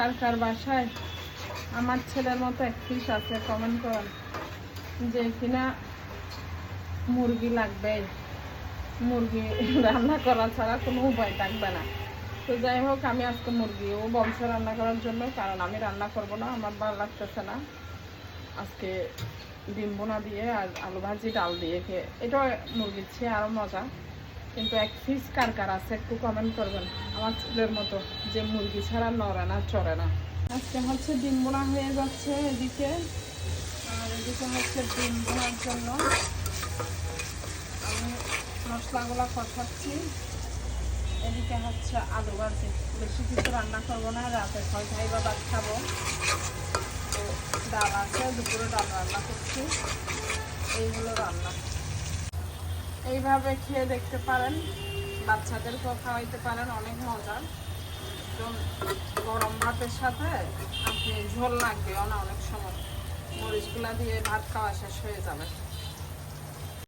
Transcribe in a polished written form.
কার কার বাসায় আমার ছেলের মতো এক পিস আছে কমেন্ট করেন, যে কিনা মুরগি লাগবে, মুরগি রান্না করা ছাড়া কোনো উপায় থাকবে না। তো যাই হোক, আমি আজকে মুরগি ও বলছে রান্না করার জন্য, কারণ আমি রান্না করব না, আমার ভালো লাগতেছে না। আজকে ডিম বোনা দিয়ে আর আলু ভাজি ডাল দিয়ে খেয়ে, এটা মুরগির চেয়ে আরও মজা। কিন্তু এক পিস কার কার আছে একটু কমেন্ট করবেন আমার ছেলের মতো, যে মুরগি ছাড়া নড়ে না চড়ে না। আজকে হচ্ছে ডিম বোনা হয়ে যাচ্ছে এদিকে, আর এদিকে হচ্ছে ডিম বোনার জন্য আমি মশলাগুলো কষাচ্ছি। এদিকে হচ্ছে আলু ভাজি, বেশি কিছু রান্না করবো না, রাতে খাই বা ভাত খাবো। তো ডাল আছে, দুপুরে ডাল রান্না করছি, এইগুলো রান্না। এইভাবে খেয়ে দেখতে পারেন, বাচ্চাদেরকেও খাওয়াইতে পারেন, অনেক মজা। একদম গরম ভাতের সাথে আপনি ঝোল লাগবেও না, অনেক সময় মরিচগুলা দিয়ে ভাত খাওয়া শেষ হয়ে যাবে।